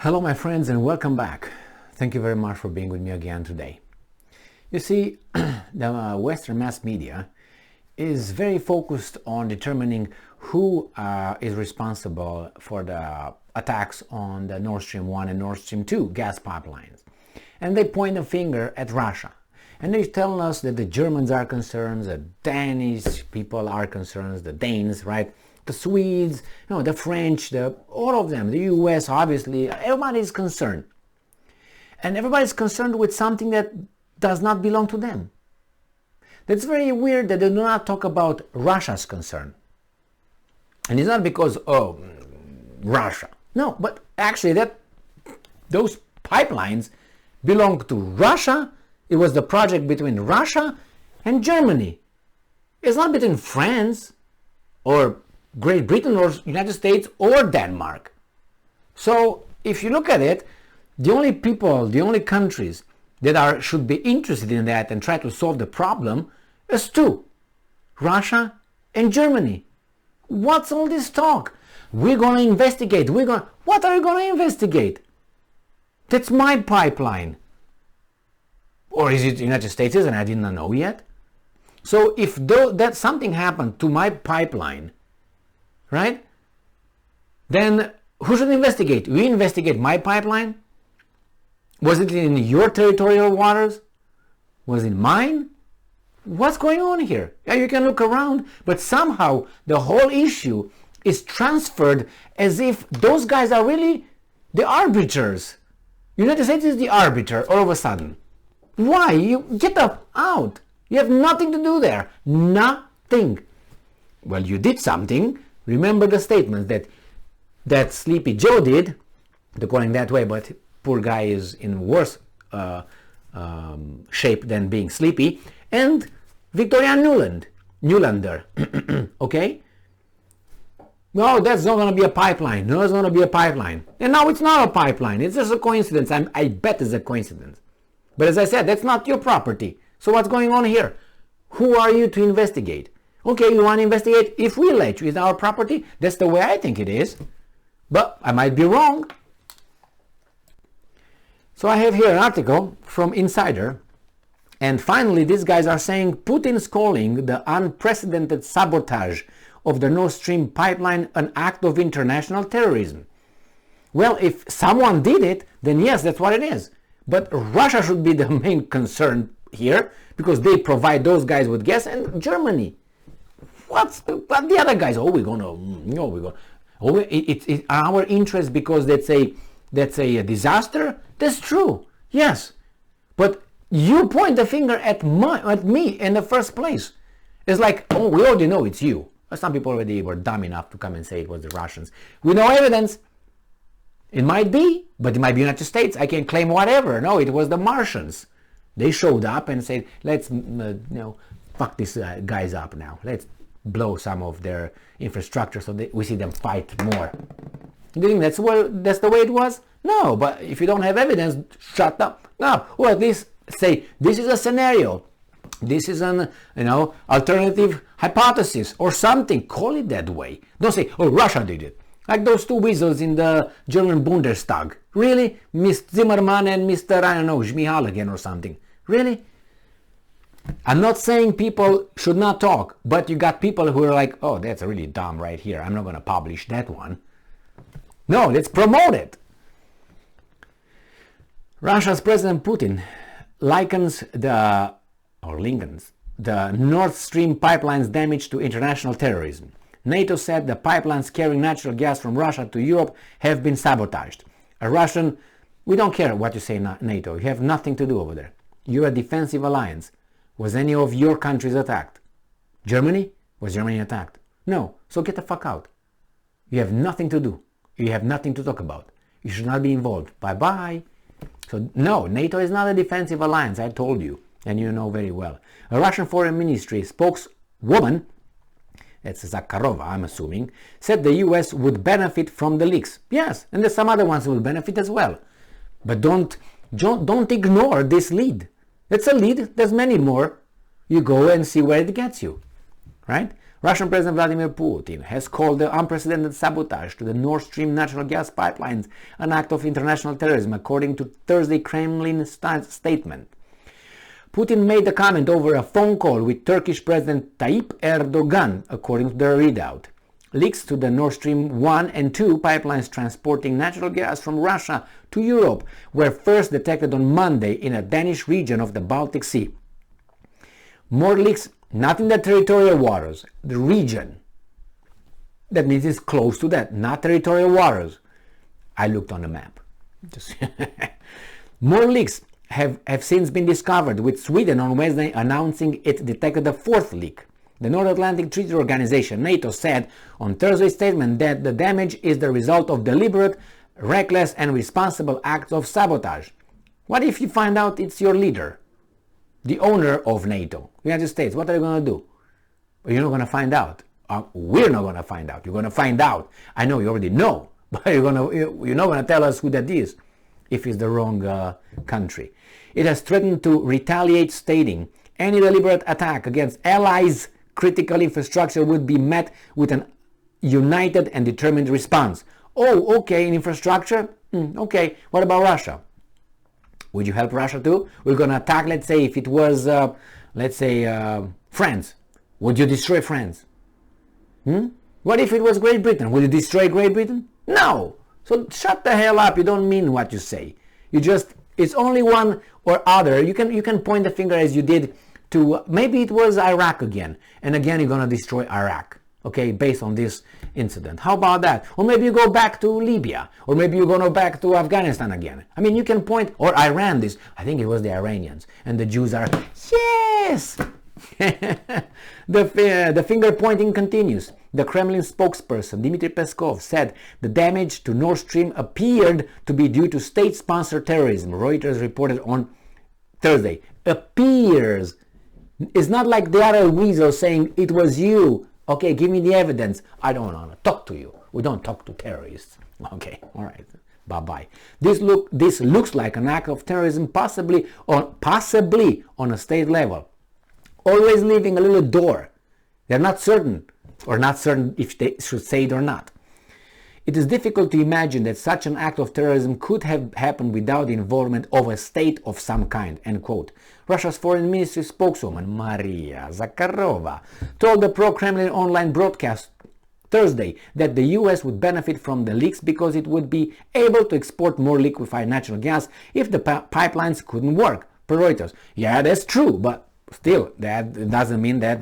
Hello my friends and welcome back. Thank you very much for being with me again today. You see, the Western mass media is very focused on determining who is responsible for the attacks on the Nord Stream 1 and Nord Stream 2 gas pipelines. And they point a finger at Russia. And they tell us that the Germans are concerned, the Danish people are concerned, the Danes, right? The Swedes, the French, all of them, the US, obviously, everybody is concerned. And everybody is concerned with something that does not belong to them. That's very weird that they do not talk about Russia's concern. And it's not because, Russia. No, but actually those pipelines belong to Russia. It was the project between Russia and Germany. It's not between France or Great Britain or United States or Denmark. So if you look at it, the only people, the only countries that should be interested in that and try to solve the problem is two: Russia and Germany. What's all this talk? We're going to investigate. What are you going to investigate? That's my pipeline. Or is it the United States and I didn't know yet? So if that something happened to my pipeline, right? Then who should investigate? We investigate my pipeline? Was it in your territorial waters? Was it mine? What's going on here? Yeah, you can look around, but somehow the whole issue is transferred as if those guys are really the arbiters. United States is the arbiter all of a sudden. Why? You get out. You have nothing to do there. Nothing. Well, you did something. Remember the statement that Sleepy Joe did, they're calling that way, but poor guy is in worse shape than being sleepy, and Victoria Newlander, okay? No, that's not going to be a pipeline. No, it's going to be a pipeline. And now it's not a pipeline. It's just a coincidence. I bet it's a coincidence. But as I said, that's not your property. So what's going on here? Who are you to investigate? Okay, you want to investigate? If we let you, it's our property. That's the way I think it is. But I might be wrong. So I have here an article from Insider. And finally, these guys are saying Putin's calling the unprecedented sabotage of the Nord Stream pipeline an act of international terrorism. Well, if someone did it, then yes, that's what it is. But Russia should be the main concern here because they provide those guys with gas, and Germany. But the other guys? It's our interest because that's a disaster. That's true. Yes, but you point the finger at me in the first place. It's like, we already know it's you. Some people already were dumb enough to come and say it was the Russians. We know evidence. It might be, but it might be United States. I can claim whatever. No, it was the Martians. They showed up and said, let's fuck these guys up now. Let's blow some of their infrastructure so we see them fight more. Do you think that's the way it was? No, but if you don't have evidence, shut up. No, or at least say, this is a scenario. This is an alternative hypothesis or something. Call it that way. Don't say, Russia did it. Like those two weasels in the German Bundestag. Really? Miss Zimmermann and Mr. Schmihal again or something. Really? I'm not saying people should not talk, but you got people who are like, that's really dumb right here. I'm not going to publish that one. No, let's promote it. Russia's President Putin likens the Nord Stream pipeline's damage to international terrorism. NATO said the pipelines carrying natural gas from Russia to Europe have been sabotaged. We don't care what you say, NATO. You have nothing to do over there. You're a defensive alliance. Was any of your countries attacked? Germany? Was Germany attacked? No. So get the fuck out. You have nothing to do. You have nothing to talk about. You should not be involved. Bye-bye. So no, NATO is not a defensive alliance. I told you. And you know very well. A Russian Foreign Ministry spokeswoman, that's Zakharova, I'm assuming, said the US would benefit from the leaks. Yes, and there's some other ones who will benefit as well. But don't ignore this lead. It's a lead. There's many more. You go and see where it gets you, right? Russian President Vladimir Putin has called the unprecedented sabotage to the Nord Stream natural gas pipelines an act of international terrorism, according to Thursday Kremlin statement. Putin made the comment over a phone call with Turkish President Tayyip Erdogan, according to the readout. Leaks to the Nord Stream 1 and 2 pipelines transporting natural gas from Russia to Europe were first detected on Monday in a Danish region of the Baltic Sea. More leaks, not in the territorial waters, the region. That means it's close to that, not territorial waters. I looked on the map. More leaks have since been discovered, with Sweden on Wednesday announcing it detected a fourth leak. The North Atlantic Treaty Organization, NATO, said on Thursday's statement that the damage is the result of deliberate, reckless and responsible acts of sabotage. What if you find out it's your leader, the owner of NATO, the United States? What are you going to do? You're not going to find out. We're not going to find out. You're going to find out. I know you already know, but you're not going to tell us who that is if it's the wrong country. It has threatened to retaliate, stating any deliberate attack against allies' critical infrastructure would be met with an united and determined response. Oh, okay, in infrastructure? Okay, what about Russia? Would you help Russia too? We're going to attack, let's say, if it was, France. Would you destroy France? What if it was Great Britain? Would you destroy Great Britain? No! So shut the hell up. You don't mean what you say. You just, it's only one or other. You can point the finger as you did to, maybe it was Iraq again. And again, you're going to destroy Iraq. Okay, based on this incident. How about that? Or maybe you go back to Libya. Or maybe you go back to Afghanistan again. I mean, you can point, or Iran, this, I think it was the Iranians. And the Jews are, yes! The finger pointing continues. The Kremlin spokesperson, Dmitry Peskov, said the damage to Nord Stream appeared to be due to state-sponsored terrorism, Reuters reported on Thursday. Appears. It's not like the other weasel saying, it was you. Okay, give me the evidence. I don't want to talk to you. We don't talk to terrorists. Okay, all right. Bye-bye. This looks like an act of terrorism, possibly on a state level. Always leaving a little door. They're not certain if they should say it or not. It is difficult to imagine that such an act of terrorism could have happened without the involvement of a state of some kind, end quote. Russia's foreign ministry spokeswoman, Maria Zakharova, told the pro-Kremlin online broadcast Thursday that the US would benefit from the leaks because it would be able to export more liquefied natural gas if the pipelines couldn't work, per Reuters. Yeah, that's true, but still, that doesn't mean that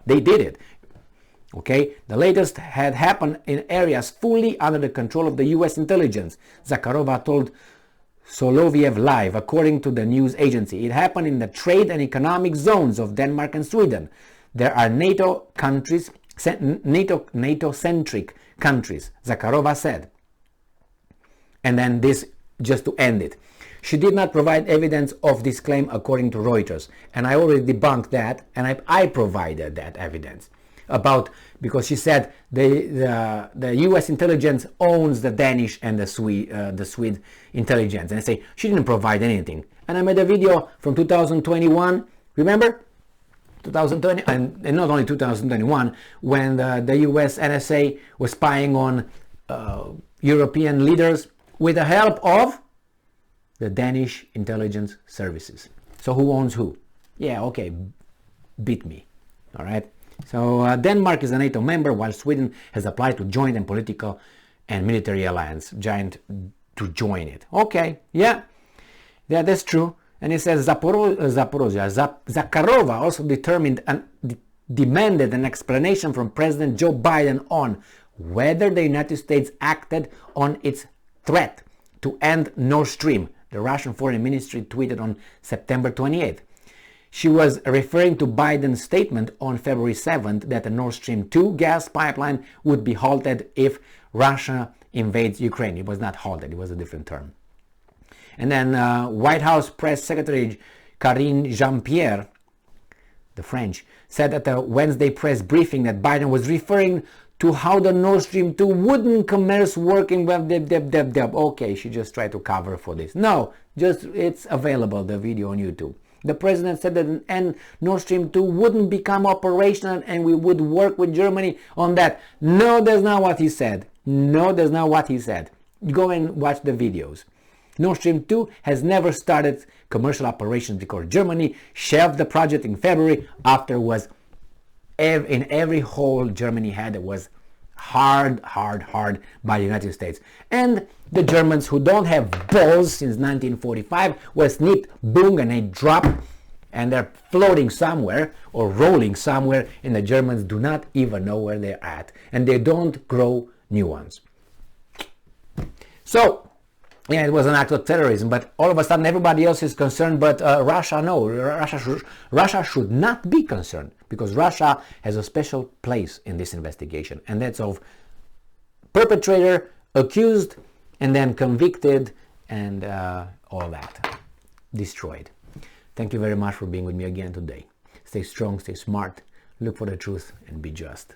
they did it. Okay, the latest had happened in areas fully under the control of the US intelligence, Zakharova told Soloviev Live, according to the news agency. It happened in the trade and economic zones of Denmark and Sweden. There are NATO countries, NATO-centric countries, Zakharova said. And then this, just to end it. She did not provide evidence of this claim according to Reuters. And I already debunked that, and I provided that evidence. Because she said the U.S. intelligence owns the Danish and the Swede intelligence, and I say she didn't provide anything. And I made a video from 2021. Remember, 2020, and not only 2021, when the U.S. NSA was spying on European leaders with the help of the Danish intelligence services. So who owns who? Yeah, okay, beat me. All right. So Denmark is a NATO member, while Sweden has applied to join the political and military alliance, to join it. Okay, yeah, that's true. And it says Zakharova also demanded an explanation from President Joe Biden on whether the United States acted on its threat to end Nord Stream, the Russian Foreign Ministry tweeted on September 28th. She was referring to Biden's statement on February 7th that the Nord Stream 2 gas pipeline would be halted if Russia invades Ukraine. It was not halted, it was a different term. And then White House Press Secretary Karine Jean-Pierre, the French, said at a Wednesday press briefing that Biden was referring to how the Nord Stream 2 wouldn't commence working with Okay, she just tried to cover for this. No, just it's available, the video on YouTube. The president said that Nord Stream 2 wouldn't become operational and we would work with Germany on that. No, that's not what he said. No, that's not what he said. Go and watch the videos. Nord Stream 2 has never started commercial operations because Germany shelved the project in February after it was in every hole Germany had. It was hard by the United States. And the Germans, who don't have balls since 1945, were snipped, boom, and they drop, and they're floating somewhere or rolling somewhere, and the Germans do not even know where they're at, and they don't grow new ones. So, yeah, it was an act of terrorism, but all of a sudden everybody else is concerned, but Russia, no. Russia should not be concerned, because Russia has a special place in this investigation, and that's of perpetrator, accused, and then convicted, and all that. Destroyed. Thank you very much for being with me again today. Stay strong, stay smart, look for the truth, and be just.